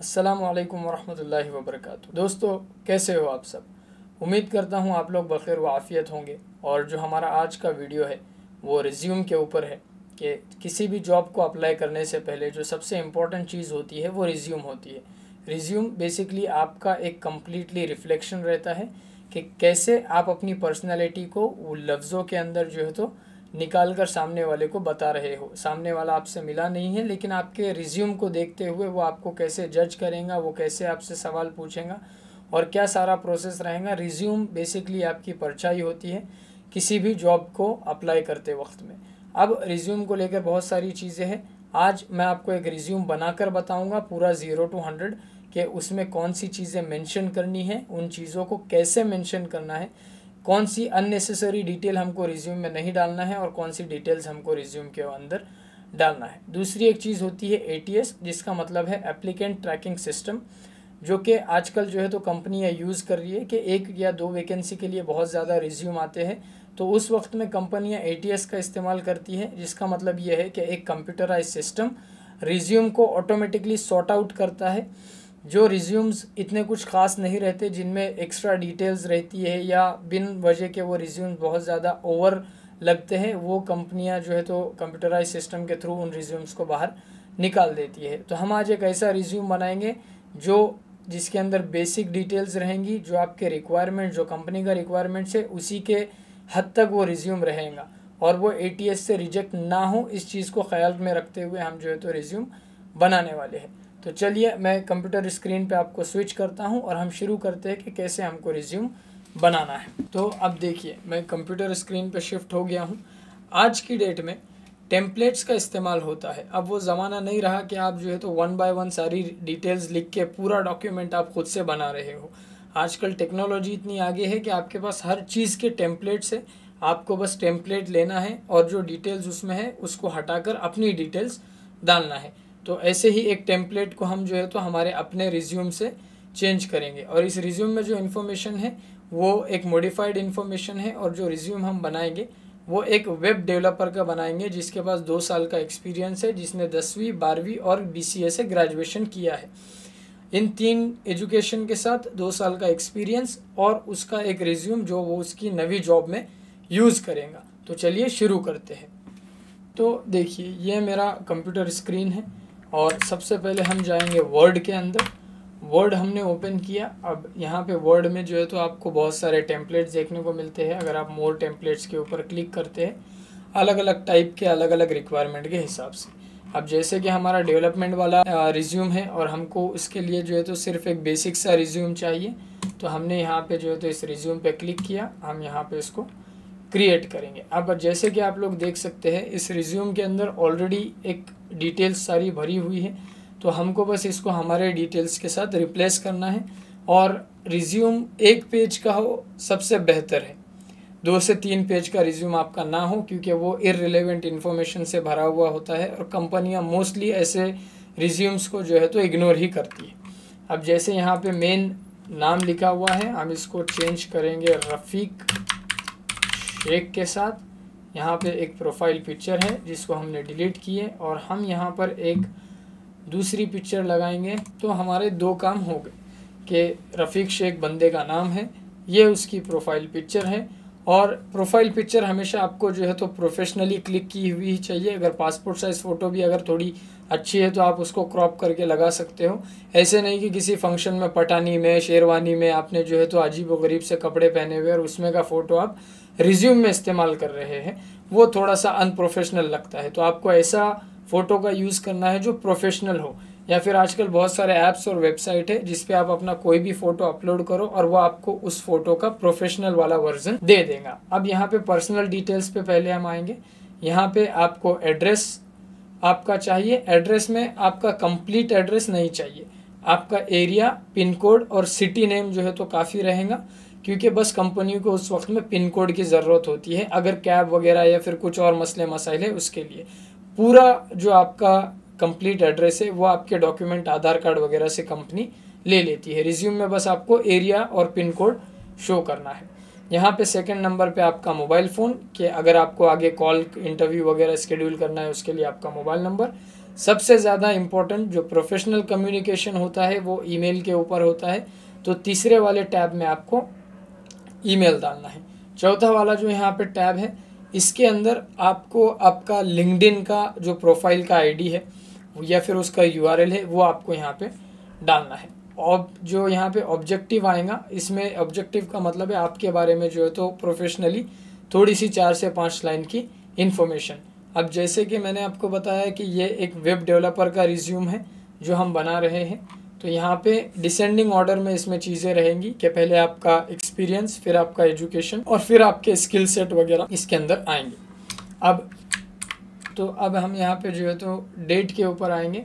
अस्सलामुअलैकुम वरहमतुल्लाहि वबरकातुहू। दोस्तों, कैसे हो आप सब? उम्मीद करता हूँ आप लोग बखैर व आफ़ियत होंगे। और जो हमारा आज का वीडियो है वो रिज्यूम के ऊपर है कि किसी भी जॉब को अप्लाई करने से पहले जो सबसे इम्पॉर्टेंट चीज़ होती है वो रिज्यूम होती है। रिज्यूम बेसिकली आपका एक कम्प्लीटली रिफ्लेक्शन रहता है कि कैसे आप अपनी पर्सनैलिटी को वो लफ्ज़ों के अंदर जो है तो निकाल कर सामने वाले को बता रहे हो। सामने वाला आपसे मिला नहीं है, लेकिन आपके रिज्यूम को देखते हुए वो आपको कैसे जज करेगा, वो कैसे आपसे सवाल पूछेगा और क्या सारा प्रोसेस रहेगा। रिज्यूम बेसिकली आपकी परछाई होती है किसी भी जॉब को अप्लाई करते वक्त में। अब रिज्यूम को लेकर बहुत सारी चीज़ें हैं। आज मैं आपको एक रिज्यूम बनाकर बताऊंगा पूरा 0 to 100 कि उसमें कौन सी चीज़ें मेंशन करनी है, उन चीज़ों को कैसे मेंशन करना है, कौन सी अननेसेसरी डिटेल हमको रिज्यूम में नहीं डालना है और कौन सी डिटेल्स हमको रिज्यूम के अंदर डालना है। दूसरी एक चीज़ होती है ATS, जिसका मतलब है एप्लीकेंट ट्रैकिंग सिस्टम, जो कि आजकल जो है तो कंपनियाँ यूज़ कर रही है कि 1 या 2 वैकेंसी के लिए बहुत ज़्यादा रिज्यूम आते हैं। तो उस वक्त में कंपनियाँ ATS का इस्तेमाल करती है, जिसका मतलब ये है कि एक कंप्यूटराइज सिस्टम रिज्यूम को ऑटोमेटिकली सॉर्ट आउट करता है। जो रिज्यूम्स इतने कुछ ख़ास नहीं रहते, जिनमें एक्स्ट्रा डिटेल्स रहती है या बिन वजह के वो रिज्यूम्स बहुत ज़्यादा ओवर लगते हैं, वो कंपनियां जो है तो कंप्यूटराइज सिस्टम के थ्रू उन रिज्यूम्स को बाहर निकाल देती है। तो हम आज एक ऐसा रिज्यूम बनाएंगे जिसके अंदर बेसिक डिटेल्स रहेंगी, जो आपके रिक्वायरमेंट, जो कंपनी का रिक्वायरमेंट्स है उसी के हद तक वो रिज्यूम रहेगा और वो ATS से रिजेक्ट ना हो, इस चीज़ को ख्याल में रखते हुए हम जो है तो रिज्यूम बनाने वाले हैं। तो चलिए मैं कंप्यूटर स्क्रीन पे आपको स्विच करता हूं और हम शुरू करते हैं कि कैसे हमको रिज्यूम बनाना है। तो अब देखिए मैं कंप्यूटर स्क्रीन पे शिफ्ट हो गया हूं। आज की डेट में टेम्पलेट्स का इस्तेमाल होता है। अब वो ज़माना नहीं रहा कि आप जो है तो 1 by 1 सारी डिटेल्स लिख के पूरा डॉक्यूमेंट आप खुद से बना रहे हो। आजकल टेक्नोलॉजी इतनी आगे है कि आपके पास हर चीज़ के टेम्पलेट्स है। आपको बस टेम्पलेट लेना है और जो डिटेल्स उसमें है उसको हटाकर अपनी डिटेल्स डालना है। तो ऐसे ही एक टेम्पलेट को हम जो है तो हमारे अपने रिज्यूम से चेंज करेंगे और इस रिज्यूम में जो इन्फॉर्मेशन है वो एक मॉडिफाइड इन्फॉर्मेशन है और जो रिज्यूम हम बनाएंगे वो एक वेब डेवलपर का बनाएंगे जिसके पास 2 साल का एक्सपीरियंस है, जिसने 10वीं 12वीं और BCA से ग्रेजुएशन किया है। इन 3 एजुकेशन के साथ 2 साल का एक्सपीरियंस और उसका एक रिज्यूम जो वो उसकी नवी जॉब में यूज़ करेगा। तो चलिए शुरू करते हैं। तो देखिए ये मेरा कंप्यूटर स्क्रीन है और सबसे पहले हम जाएंगे वर्ड के अंदर। वर्ड हमने ओपन किया। अब यहाँ पे वर्ड में जो है तो आपको बहुत सारे टेम्पलेट्स देखने को मिलते हैं। अगर आप मोर टेम्पलेट्स के ऊपर क्लिक करते हैं, अलग अलग टाइप के अलग अलग रिक्वायरमेंट के हिसाब से। अब जैसे कि हमारा डेवलपमेंट वाला रिज्यूम है और हमको इसके लिए जो है तो सिर्फ एक बेसिक सा रिज्यूम चाहिए, तो हमने यहाँ पे जो है तो इस रिज्यूम पे क्लिक किया। हम यहाँ पे इसको क्रिएट करेंगे। अब जैसे कि आप लोग देख सकते हैं इस रिज्यूम के अंदर ऑलरेडी एक डिटेल्स सारी भरी हुई है, तो हमको बस इसको हमारे डिटेल्स के साथ रिप्लेस करना है। और रिज्यूम 1 पेज का हो सबसे बेहतर है, 2 से 3 पेज का रिज्यूम आपका ना हो, क्योंकि वो इररिलेवेंट इन्फॉर्मेशन से भरा हुआ होता है और कंपनियां मोस्टली ऐसे रिज्यूम्स को जो है तो इग्नोर ही करती है। अब जैसे यहाँ पे मेन नाम लिखा हुआ है, हम इसको चेंज करेंगे रफ़ीक शेख के साथ। यहाँ पे एक प्रोफाइल पिक्चर है जिसको हमने डिलीट किए और हम यहाँ पर एक दूसरी पिक्चर लगाएंगे। तो हमारे 2 काम हो गए कि रफ़ीक शेख बंदे का नाम है, ये उसकी प्रोफाइल पिक्चर है। और प्रोफाइल पिक्चर हमेशा आपको जो है तो प्रोफेशनली क्लिक की हुई ही चाहिए। अगर पासपोर्ट साइज़ फ़ोटो भी अगर थोड़ी अच्छी है तो आप उसको क्रॉप करके लगा सकते हो। ऐसे नहीं कि किसी फंक्शन में पठानी में शेरवानी में आपने जो है तो अजीब व गरीब से कपड़े पहने हुए और उसमें का फ़ोटो आप रिज्यूम में इस्तेमाल कर रहे हैं, वो थोड़ा सा अनप्रोफेशनल लगता है। तो आपको ऐसा फ़ोटो का यूज़ करना है जो प्रोफेशनल हो। या फिर आजकल बहुत सारे ऐप्स और वेबसाइट है जिस पे आप अपना कोई भी फ़ोटो अपलोड करो और वो आपको उस फ़ोटो का प्रोफेशनल वाला वर्जन दे देगा। अब यहाँ पे पर्सनल डिटेल्स पे पहले हम आएंगे। यहाँ पे आपको एड्रेस आपका चाहिए। एड्रेस में आपका कंप्लीट एड्रेस नहीं चाहिए, आपका एरिया, पिन कोड और सिटी नेम जो है तो काफ़ी रहेगा, क्योंकि बस कंपनियों को उस वक्त में पिन कोड की ज़रूरत होती है अगर कैब वगैरह या फिर कुछ और मसले मसाइल है उसके लिए। पूरा जो आपका कंप्लीट एड्रेस है वो आपके डॉक्यूमेंट, आधार कार्ड वगैरह से कंपनी ले लेती है। रिज्यूम में बस आपको एरिया और पिन कोड शो करना है। यहाँ पे सेकंड नंबर पे आपका मोबाइल फ़ोन, कि अगर आपको आगे कॉल, इंटरव्यू वगैरह शेड्यूल करना है उसके लिए आपका मोबाइल नंबर। सबसे ज़्यादा इम्पोर्टेंट जो प्रोफेशनल कम्युनिकेशन होता है वो ईमेल के ऊपर होता है, तो तीसरे वाले टैब में आपको ईमेल डालना है। चौथा वाला जो यहाँ पे टैब है, इसके अंदर आपको आपका लिंक्डइन का जो प्रोफाइल का आईडी है या फिर उसका यूआरएल है वो आपको यहाँ पे डालना है। और जो यहाँ पे ऑब्जेक्टिव आएगा, इसमें ऑब्जेक्टिव का मतलब है आपके बारे में जो है तो प्रोफेशनली थोड़ी सी 4 से 5 लाइन की इन्फॉर्मेशन। अब जैसे कि मैंने आपको बताया कि ये एक वेब डेवलपर का रिज्यूम है जो हम बना रहे हैं, तो यहाँ पे डिसेंडिंग ऑर्डर में इसमें चीज़ें रहेंगी कि पहले आपका एक्सपीरियंस, फिर आपका एजुकेशन और फिर आपके स्किल सेट वगैरह इसके अंदर आएंगे। अब हम यहाँ पे जो है तो डेट के ऊपर आएंगे।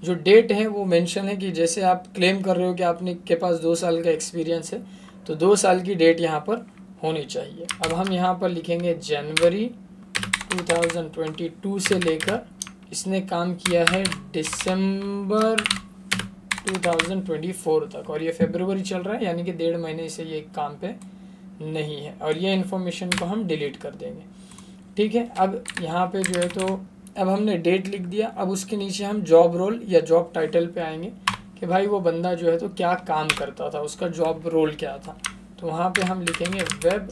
जो डेट है वो मेंशन है कि जैसे आप क्लेम कर रहे हो कि आपने के पास 2 साल का एक्सपीरियंस है, तो 2 साल की डेट यहाँ पर होनी चाहिए। अब हम यहाँ पर लिखेंगे जनवरी 2022 से लेकर इसने काम किया है दिसंबर 2024 तक, और ये फरवरी चल रहा है, यानी कि 1.5 महीने से ये काम पे नहीं है, और ये इन्फॉर्मेशन को हम डिलीट कर देंगे। ठीक है, अब यहाँ पे जो है तो अब हमने डेट लिख दिया। अब उसके नीचे हम जॉब रोल या जॉब टाइटल पे आएंगे कि भाई वो बंदा जो है तो क्या काम करता था, उसका जॉब रोल क्या था। तो वहाँ पे हम लिखेंगे वेब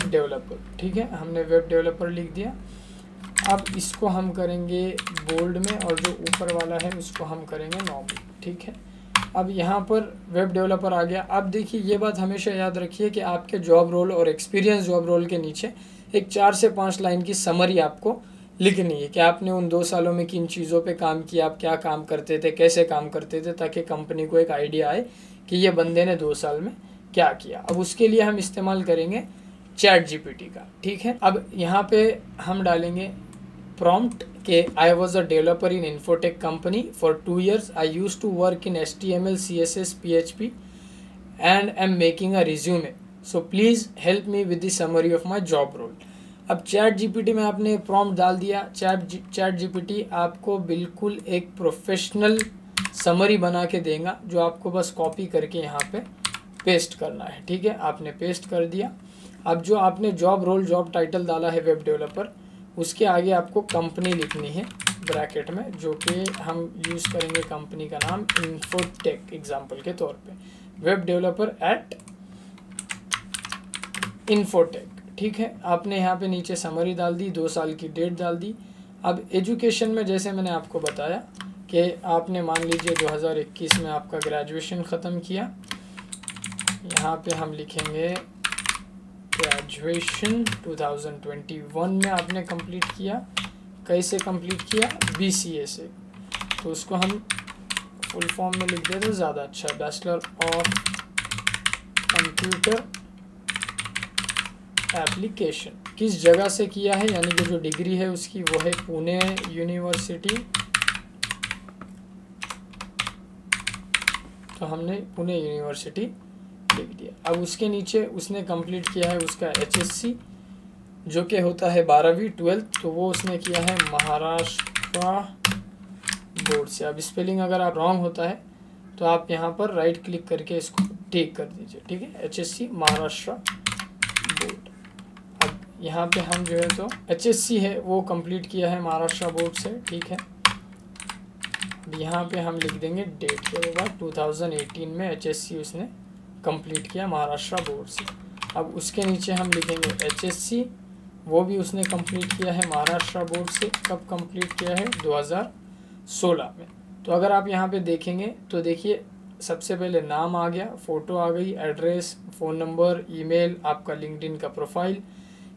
डेवलपर। ठीक है, हमने वेब डेवलपर लिख दिया। अब इसको हम करेंगे बोल्ड में, और जो ऊपर वाला है उसको हम करेंगे नॉर्मल। ठीक है, अब यहाँ पर वेब डेवलपर आ गया। अब देखिए ये बात हमेशा याद रखिए कि आपके जॉब रोल और एक्सपीरियंस जॉब रोल के नीचे एक 4 से 5 लाइन की समरी आपको लिखनी है कि आपने उन 2 सालों में किन चीज़ों पे काम किया, आप क्या काम करते थे, कैसे काम करते थे, ताकि कंपनी को एक आइडिया आए कि ये बंदे ने 2 साल में क्या किया। अब उसके लिए हम इस्तेमाल करेंगे चैट जीपीटी का। ठीक है, अब यहाँ पे हम डालेंगे प्रॉम्प्ट के I was a developer in Infotech company for 2 years. I use to work in HTML, CSS, PHP and am making a resume, so please help me with the summary of my job role. अब Chat GPT में आपने prompt डाल दिया। Chat GPT आपको बिल्कुल एक professional summary बना के देगा, जो आपको बस कॉपी करके यहाँ पे पेस्ट करना है। ठीक है, आपने पेस्ट कर दिया। अब जो आपने जॉब रोल जॉब टाइटल डाला है वेब डेवलपर, उसके आगे आपको कंपनी लिखनी है ब्रैकेट में, जो कि हम यूज़ करेंगे कंपनी का नाम इन्फोटेक एग्जाम्पल के तौर पे, वेब डेवलपर एट इन्फोटेक। ठीक है, आपने यहाँ पे नीचे समरी डाल दी, 2 साल की डेट डाल दी। अब एजुकेशन में जैसे मैंने आपको बताया कि आपने मान लीजिए 2021 में आपका ग्रेजुएशन ख़त्म किया, यहाँ पे हम लिखेंगे ग्रेजुएशन 2021 में आपने कंप्लीट किया। कैसे कंप्लीट किया? BCA से, तो उसको हम फुल फॉर्म में लिख दे तो ज़्यादा अच्छा, बैचलर ऑफ कंप्यूटर एप्लीकेशन। किस जगह से किया है, यानी कि जो डिग्री है उसकी वो है पुणे यूनिवर्सिटी, तो हमने पुणे यूनिवर्सिटी लिख दिया। अब उसके नीचे उसने कंप्लीट किया है उसका HSC, जो कि होता है 12वीं 12th, तो वो उसने किया है महाराष्ट्र बोर्ड से। अब स्पेलिंग अगर आप रॉन्ग होता है तो आप यहाँ पर राइट क्लिक करके इसको ठीक कर दीजिए। ठीक है, HSC महाराष्ट्र बोर्ड। अब यहाँ पे हम जो है तो HSC है वो कंप्लीट किया है महाराष्ट्र बोर्ड से। ठीक है, यहाँ पे हम लिख देंगे डेट के बाद 2018 में HSC उसने कंप्लीट किया महाराष्ट्र बोर्ड से। अब उसके नीचे हम लिखेंगे HSC, वो भी उसने कंप्लीट किया है महाराष्ट्र बोर्ड से। कब कंप्लीट किया है? 2016 में। तो अगर आप यहाँ पे देखेंगे तो देखिए सबसे पहले नाम आ गया, फ़ोटो आ गई, एड्रेस, फ़ोन नंबर, ईमेल, आपका लिंक्डइन का प्रोफाइल,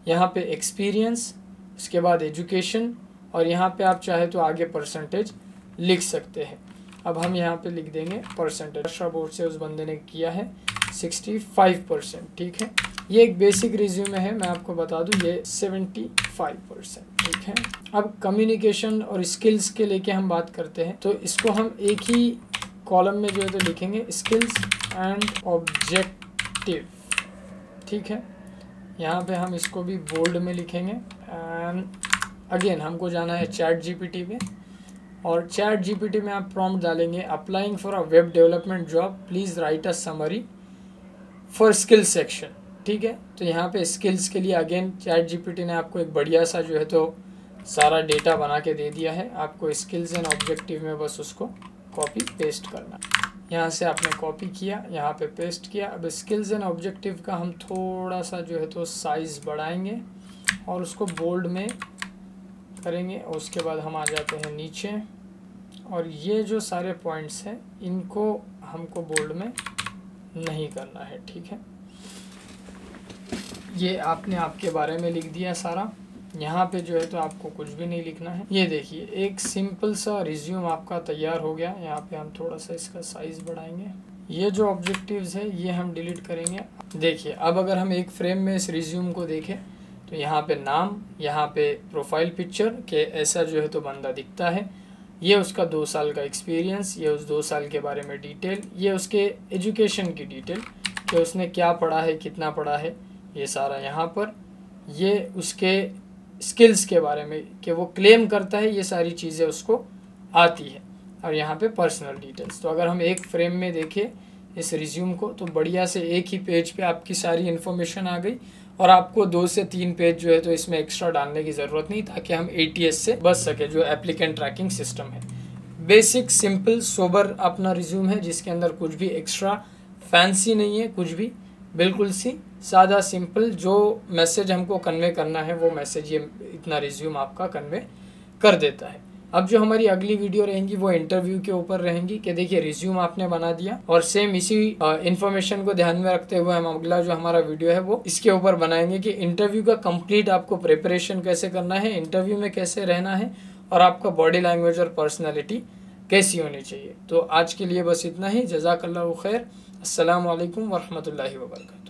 यहाँ पे एक्सपीरियंस, उसके बाद एजुकेशन, और यहाँ पे आप चाहे तो आगे परसेंटेज लिख सकते हैं। अब हम यहाँ पे लिख देंगे परसेंटेज। महाराष्ट्र बोर्ड से उस बंदे ने किया है 65%। ठीक है, ये एक बेसिक रिज्यूमे है, मैं आपको बता दूं ये 75%। ठीक है, अब कम्युनिकेशन और स्किल्स के लेके हम बात करते हैं, तो इसको हम एक ही कॉलम में जो है तो लिखेंगे स्किल्स एंड ऑब्जेक्टिव। ठीक है, यहाँ पे हम इसको भी बोल्ड में लिखेंगे। एंड अगेन हमको जाना है चैट जीपीटी पे, और चैट जीपीटी में आप प्रॉम्प्ट डालेंगे applying for a web development job, please write a summary for skill section. ठीक है, तो यहाँ पे स्किल्स के लिए अगेन चैट जीपीटी ने आपको एक बढ़िया सा जो है तो सारा डेटा बना के दे दिया है। आपको स्किल्स एंड ऑब्जेक्टिव में बस उसको कॉपी पेस्ट करना। यहाँ से आपने कॉपी किया, यहाँ पे पेस्ट किया। अब स्किल्स एंड ऑब्जेक्टिव का हम थोड़ा सा जो है तो साइज़ बढ़ाएंगे और उसको बोल्ड में करेंगे। और उसके बाद हम आ जाते हैं नीचे, और ये जो सारे पॉइंट्स हैं इनको हमको बोल्ड में नहीं करना है, ठीक है। ये आपने आपके बारे में लिख दिया सारा। यहाँ पे जो है तो आपको कुछ भी नहीं लिखना है। ये देखिए एक सिंपल सा रिज्यूम आपका तैयार हो गया। यहाँ पे हम थोड़ा सा इसका साइज़ बढ़ाएंगे। ये जो ऑब्जेक्टिव्स है ये हम डिलीट करेंगे। देखिए अब अगर हम एक फ्रेम में इस रिज्यूम को देखें तो यहाँ पे नाम, यहाँ पे प्रोफाइल पिक्चर के ऐसा जो है तो बंदा दिखता है। ये उसका 2 साल का एक्सपीरियंस, ये उस 2 साल के बारे में डिटेल, ये उसके एजुकेशन की डिटेल कि उसने क्या पढ़ा है, कितना पढ़ा है, ये सारा यहाँ पर। ये उसके स्किल्स के बारे में कि वो क्लेम करता है, ये सारी चीज़ें उसको आती है। और यहाँ पे पर्सनल डिटेल्स। तो अगर हम एक फ्रेम में देखें इस रिज्यूम को तो बढ़िया से एक ही पेज पे आपकी सारी इन्फॉर्मेशन आ गई, और आपको 2 से 3 पेज जो है तो इसमें एक्स्ट्रा डालने की ज़रूरत नहीं, ताकि हम ATS से बच सके, जो एप्लीकेंट ट्रैकिंग सिस्टम है। बेसिक सिंपल सोबर अपना रिज्यूम है, जिसके अंदर कुछ भी एक्स्ट्रा फैंसी नहीं है, कुछ भी, बिल्कुल सी सादा सिंपल। जो मैसेज हमको कन्वे करना है वो मैसेज ये इतना रिज्यूम आपका कन्वे कर देता है। अब जो हमारी अगली वीडियो रहेंगी वो इंटरव्यू के ऊपर रहेंगी कि देखिए रिज्यूम आपने बना दिया, और सेम इसी इन्फॉर्मेशन को ध्यान में रखते हुए हम अगला जो हमारा वीडियो है वो इसके ऊपर बनाएंगे कि इंटरव्यू का कंप्लीट आपको प्रिपरेशन कैसे करना है, इंटरव्यू में कैसे रहना है, और आपका बॉडी लैंग्वेज और पर्सनैलिटी कैसी होनी चाहिए। तो आज के लिए बस इतना ही। जज़ाकल्लाहु खैर। अस्सलामु अलैकुम वरहमतुल्लाहि वबरकातुहू।